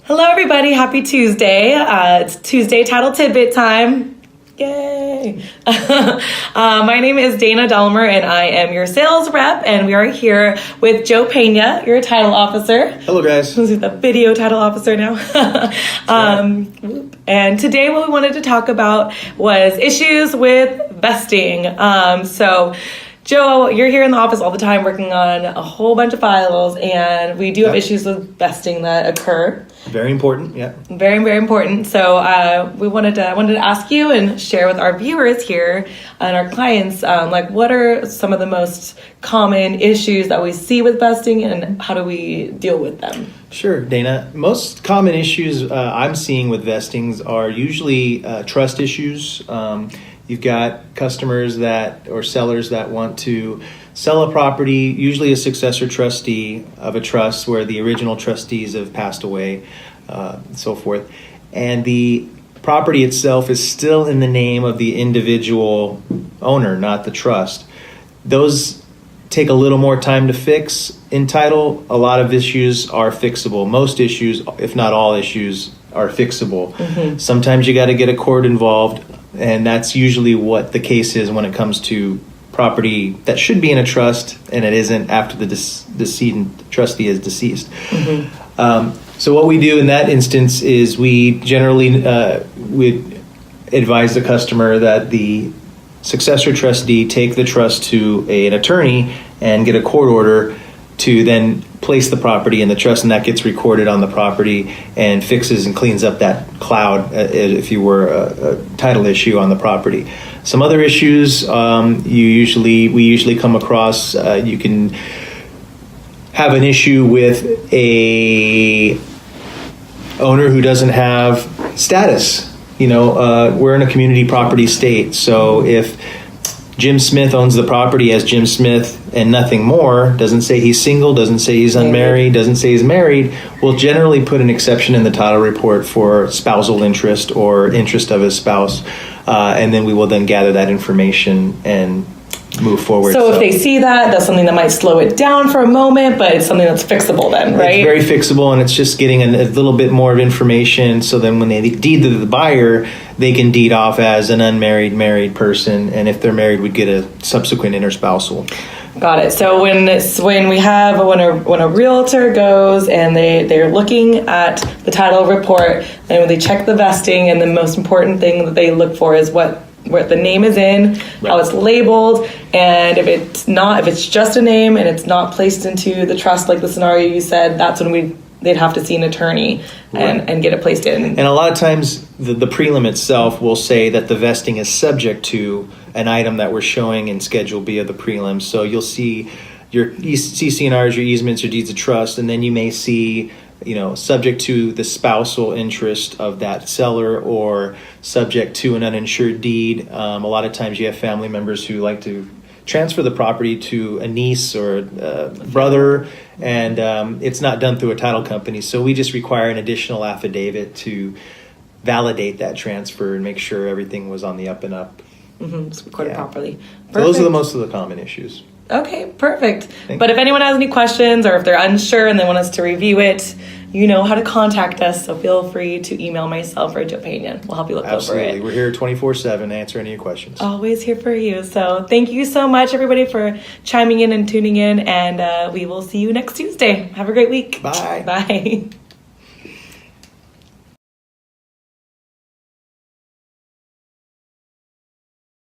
Hello, everybody. Happy Tuesday. It's Tuesday Title Tidbit time. Yay. My name is Dana Delmer, and I am your sales rep, and we are here with Joe Pena, your title officer. Hello, guys. Who's the video title officer now? And today what we wanted to talk about was issues with vesting. Joe, you're here in the office all the time working on a whole bunch of files, and we do have issues with vesting that occur. Very important, yeah. Very, very important. So I wanted to ask you and share with our viewers here and our clients, what are some of the most common issues that we see with vesting, and how do we deal with them? Sure, Dana. Most common issues I'm seeing with vestings are usually trust issues. You've got customers or sellers that want to sell a property, usually a successor trustee of a trust where the original trustees have passed away, and so forth. And the property itself is still in the name of the individual owner, not the trust. Those take a little more time to fix. In title, a lot of issues are fixable. Most issues, if not all issues, are fixable. Mm-hmm. Sometimes you got to get a court involved, and that's usually what the case is when it comes to property that should be in a trust and it isn't after the decedent trustee is deceased. Mm-hmm. So what we do in that instance is we generally would advise the customer that the successor trustee take the trust to an attorney and get a court order to then place the property in the trust, and that gets recorded on the property and fixes and cleans up that cloud if you were a title issue on the property. Some other issues we usually come across, you can have an issue with a owner who doesn't have status. We're in a community property state, so if Jim Smith owns the property as Jim Smith and nothing more, doesn't say he's single, doesn't say he's unmarried, doesn't say he's married, we'll generally put an exception in the title report for spousal interest or interest of his spouse, and then we will then gather that information and move forward. So if they see that's something that might slow it down for a moment, but it's something that's fixable then, right? It's very fixable, and it's just getting a little bit more of information, so then when they deed to the buyer, they can deed off as an unmarried, married person, and if they're married, we'd get a subsequent interspousal. Got it. So when a realtor goes and they're looking at the title report, and when they check the vesting, and the most important thing that they look for is where the name is in, how it's labeled, and if it's just a name and it's not placed into the trust like the scenario you said, that's when they'd have to see an attorney and get it placed in. And a lot of times the prelim itself will say that the vesting is subject to an item that we're showing in Schedule B of the prelim. So you'll see your CC&Rs, your easements, your deeds of trust, and then you may see subject to the spousal interest of that seller or subject to an uninsured deed. A lot of times you have family members who like to transfer the property to a niece or a brother, and it's not done through a title company. So we just require an additional affidavit to validate that transfer and make sure everything was on the up and up. Mm-hmm. It's recorded properly. So those are most of the common issues. Okay, perfect. But if anyone has any questions or if they're unsure and they want us to review it, you know how to contact us. So feel free to email myself or Joe Pena. We'll help you look over it. Absolutely. We're here 24/7 to answer any of your questions. Always here for you. So thank you so much, everybody, for chiming in and tuning in. And we will see you next Tuesday. Have a great week. Bye. Bye.